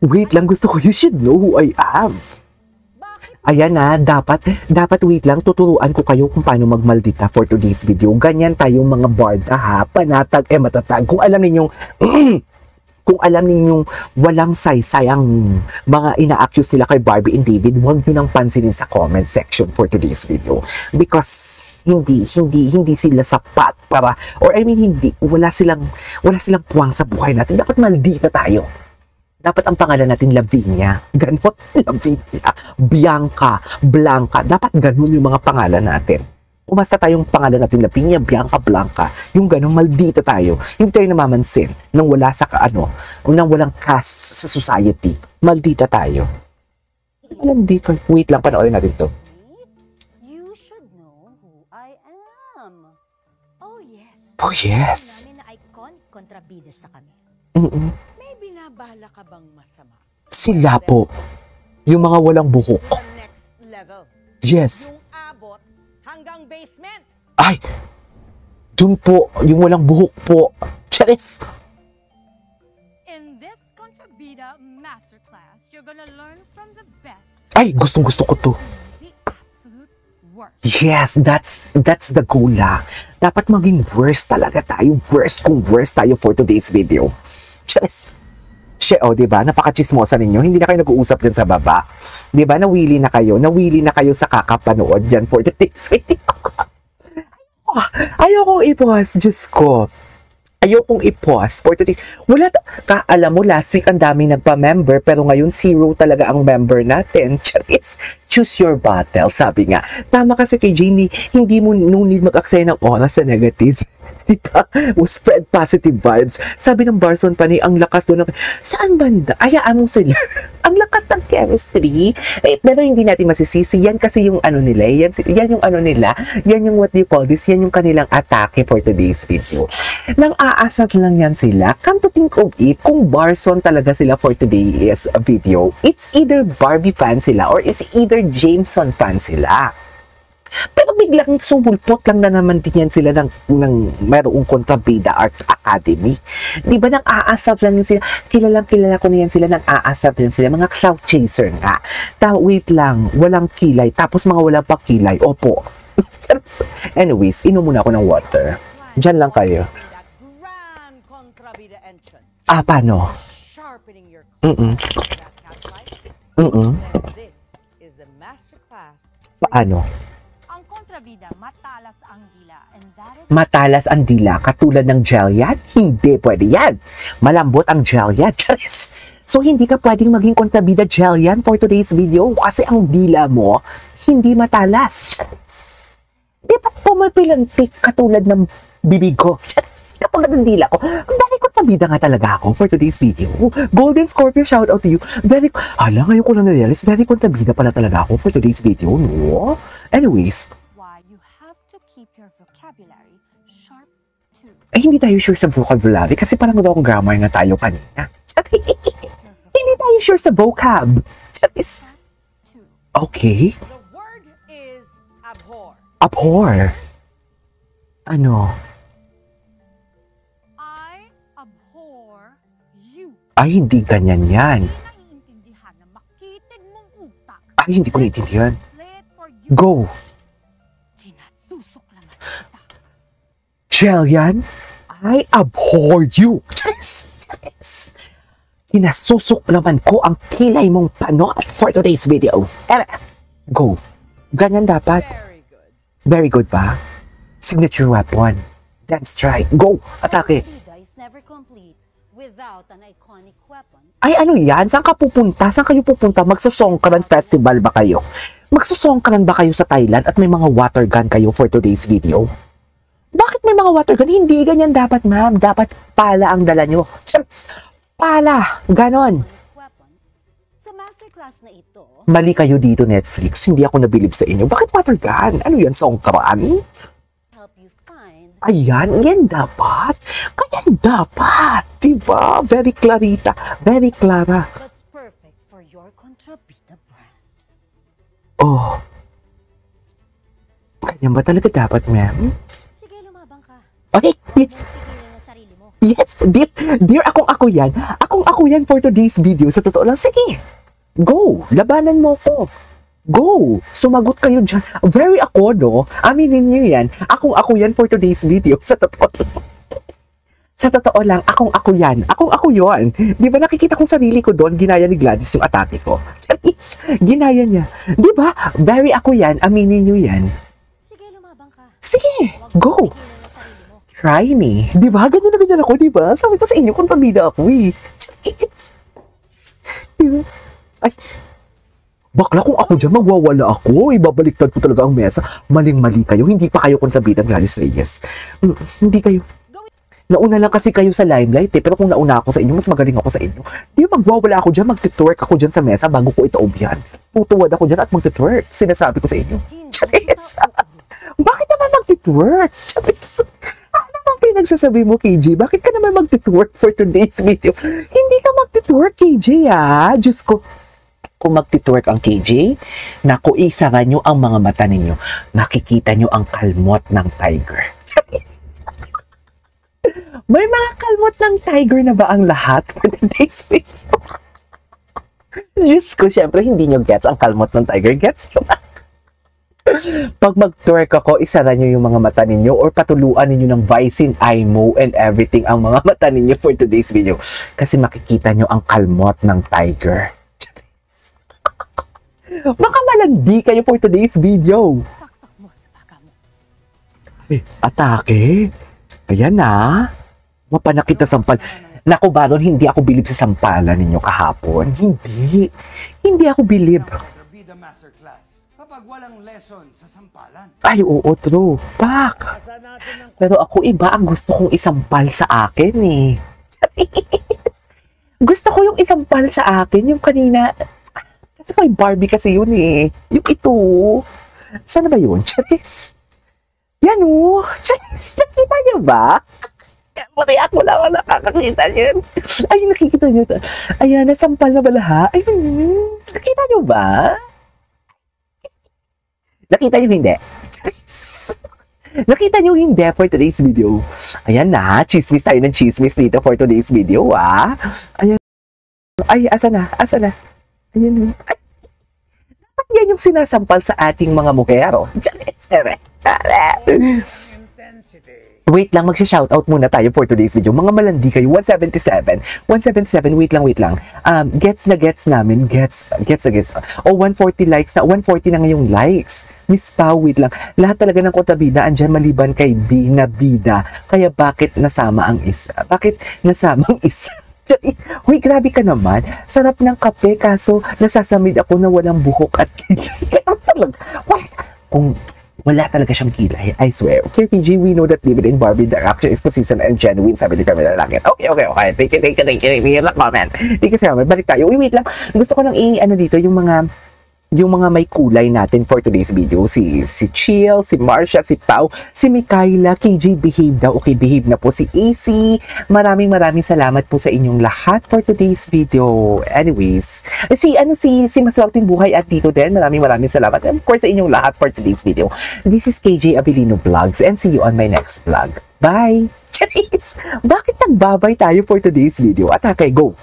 Wait lang, gusto ko, you should know who I am. Ayan na, dapat wait lang, tuturuan ko kayo kung paano magmaldita for today's video. Ganyan tayong mga barda ha, panatag, matatag. Kung alam ninyong, kung alam ninyong walang saysay ang mga ina-accuse nila kay Barbie and David, huwag nyo nang pansinin sa comment section for today's video. Because hindi sila sapat para, or I mean, wala silang puwang sa buhay natin. Dapat maldita tayo. Dapat ang pangalan natin Lavinia. Ganon, Lavinia, Bianca, Blanca. Dapat ganon yung mga pangalan natin. Kung basta tayong pangalan natin Lavinia, Bianca, Blanca, yung ganon, maldita tayo. Hindi tayo namamansin nang wala sa nang walang caste sa society. Maldita tayo. Maldita. Wait lang, panoorin natin to. You should know who I am. Oh yes. Oh yes. Namin na iconic kontrabida sa kami. May binabala ka bang masama? Sila po. Yung mga walang buhok. The next level. Yes. Yung abot hanggang basement. Ay! Dun po, yung walang buhok po. Charis! In this Contrabida Masterclass, you're gonna learn from the best, Ay, gustong-gusto ko to. the absolute worst. Yes, that's the goal ha. Dapat maging worst talaga tayo. Worst kung worst tayo for today's video. Charis! Diba? Napaka-chismosa ninyo. Hindi na kayo nag-uusap dyan sa baba. Diba? Nawili na kayo sa kakapanood dyan for today's video. Ayokong i-pause. Diyos ko. Ayokong i-pause for today's. Alam mo, last week ang dami nagpa-member, pero ngayon 0 talaga ang member natin. Charis, choose your battle. Sabi nga. Tama kasi kay Janie, hindi mo no need mag-aksaya ng oras sa negatives. Diba? Spread positive vibes. Sabi ng Barson Fanny, ang lakas doon. Saan banda? Ayaan mo sila. Ang lakas ng chemistry. Pero hindi natin masisisi. Yan kasi yung ano nila. Yan yung ano nila. Yan yung what do you call this? Yan yung kanilang atake for today's video. Nang aasat lang yan sila. Come to think of it, kung Barson talaga sila for today's video, it's either Barbie fan sila or it's either Jameson fan sila. Pero biglang sumulpot lang na naman din yan sila ng mayroong Contrabida Art Academy. Di ba nang aasap lang yan sila? Kilala ko na yan sila, nang aasap yan sila. Mga cloud chaser nga. Wait lang, walang kilay. Tapos mga wala pa kilay. Opo. Anyways, inom muna ako ng water. Diyan lang kayo. That grand kontrabida entrance. Paano? Sharpening your Mm-mm. that catlight. Mm-mm. Then this is a masterclass. Paano? Ang kontrabida, matalas ang dila. And that is Matalas ang dila, katulad ng gel yan? Hindi pwede yan. Malambot ang gel yan. Charis. So, hindi ka pwedeng maging kontrabida gel yan for today's video kasi ang dila mo, hindi matalas. Charis. Di ba't pumapilantik katulad ng bibig ko? Charis. Katulad ng dila ko. Dahil kontrabida nga talaga ako for today's video. Golden Scorpio, shout out to you. Ngayon ko lang na-realize, very kontrabida pala talaga ako for today's video, no? Anyways, why you have to keep your vocabulary sharp too. hindi tayo sure sa vocabulary kasi parang wrong grammar na tayo kanina. Hindi tayo sure sa vocab. Charis. Too. Okay. The word is abhor. Abhor. Ano? I abhor you. Ay, hindi ganyan yan. Hindi naiintindihan na makitig mong utak. Ay, hindi ko naiintindihan. Translate for you. Go. Kinasusok lang kita. Gel yan? I abhor you. Charis. Charis. Kinasusuklaman ko ang kilay mong panood for today's video. Go. Ganyan dapat. Very good. Very good ba? Signature weapon. Dance strike. Go. Atake. Kontrabida is never complete without an iconic weapon. Ay, ano yan? Saan ka pupunta? Saan kayo pupunta? Magsasongkaran festival ba kayo? Magsasongkaran ba kayo sa Thailand at may mga water gun kayo for today's video? Bakit may mga water gun? Hindi ganyan dapat, ma'am. Dapat pala ang dala nyo. Charis. Pala. Ganon. Iconic weapon. Sa masterclass na ito, Mali kayo dito, Netflix. Hindi ako nabilib sa inyo. Bakit water gun? Ano yan? Songkran? help you find Ayan. Yan dapat. Ganyan dapat. Diba? Very clarita. Very clara. what's perfect for your kontrabida brand. Oh. Ganyan ba talaga dapat, ma'am? Sige, lumabang ka. Ay, yes. Huwag pigilan ang sarili mo. Yes, dear, ako yan. Ako yan for today's video. Sa totoo lang, sige. Go, labanan mo ko. Go, sumagot kayo dyan. Very ako, no? Aminin niyo yan. Ako yan for today's video. Sa totoo lang. Sa totoo lang, ako yan. Ako yun. Di ba nakikita kong sarili ko doon, ginaya ni Gladys yung atake ko. Charis, ginaya niya. Di ba? Very ako yan. Aminin niyo yan. Sige, lumabang ka. Sige, Huwag mo go. pigilan ang sarili mo. Try me. Di ba? Ganyan na ganyan ako, di ba? Sabi ko sa inyo, kontrabida ako eh. Charis. Di ba? Ay, bakla kung ako dyan, magwawala ako. Ibabaliktad ko talaga ang mesa. Maling-mali kayo. Hindi pa kayo kontrabida, Gladys Reyes. Hindi kayo. Nauna lang kasi kayo sa limelight eh. Pero kung nauna ako sa inyo, mas magaling ako sa inyo. Di magwawala ako dyan, magtitwerk ako dyan sa mesa bago ko itaob yan. Tutuwad ako dyan at magtitwerk. Sinasabi ko sa inyo. Charis! Bakit naman magtitwerk? Charis! Ano bang pinagsasabi mo, KJ? Bakit ka naman magtitwerk for today's video? Hindi ka magtitwerk, KJ, ah. Diyos ko. Kung magtitwerk ang KJ, naku, isara nyo ang mga mata ninyo. Makikita nyo ang kalmot ng tiger. Charis! May mga kalmot ng tiger na ba ang lahat for today's video? Diyos ko, syempre, hindi nyo gets ang kalmot ng tiger. Gets nyo ba? Pag mag-twerk ako, isara nyo yung mga mata ninyo or patuluan ninyo ng Vicin, IMO, and everything ang mga mata ninyo for today's video. Kasi makikita nyo ang kalmot ng tiger. Baka malandi kayo for today's video. Saksak mo sa baka mo. Ay, atake? Ayan na. Mapanakit na sampal. Naku, Baron, hindi ako bilib sa sampalan ninyo kahapon. Hindi. Hindi ako bilib. Kontrabida Masterclass kapag walang lesson sa sampalan. Ay, oo, true. Pak. Pero ako iba ang gusto kong isampal sa akin eh. Gusto ko yung isampal sa akin. Yung kanina. Kasi may Barbie kasi yun eh. Yung ito. Sana ba yun? Charis. Yan o. Charis, nakita niyo ba? Mariak mo lang ang nakakakita niyo. Ay, nakikita niyo. Ayan, nasampal na ba lahat? Ayun. Nakita niyo ba? Nakita niyo hindi? Charis. Nakita niyo hindi for today's video. Ayan na. Chismis tayo ng chismis dito for today's video, ah. Ayan. Ay, asa na? Asa na? Ayan. Ay. Dapat yan yung sinasampal sa ating mga mukero. Charis. Wait lang, magsha-shoutout muna tayo for today's video. Mga malandi kayo, 177. 177, wait lang. Gets na gets namin. Gets. O, 140 likes na. 140 na ngayong likes. Miss Pao, wait lang. Lahat talaga ng kontrabida andyan maliban kay B na bida. Kaya bakit nasama ang isa? Bakit nasama ang isa? Huy, grabe ka naman. Sarap ng kape, kaso nasasamid ako na walang buhok at kilay. Ganun talaga. Wala talaga siyang kilay, I swear. Okay, PG, we know that David and Barbie direction is consistent and genuine, sabi ni Camila Langit. Okay. Thank you. Read lang comment. Thank you so much. Balik tayo. Wait lang. Gusto ko lang dito, yung mga may kulay natin for today's video. Si Chill, si Marsha, si Pau, si Mikaela, KJ, behave daw. Okay, behave na po. Si AC, maraming salamat po sa inyong lahat for today's video. Anyways, si Maswelteng Buhay at Tito din, maraming salamat. And of course, sa inyong lahat for today's video. This is KJ Abilino Vlogs and see you on my next vlog. Bye! Charis! Bakit nagbabay tayo for today's video? At okay, go!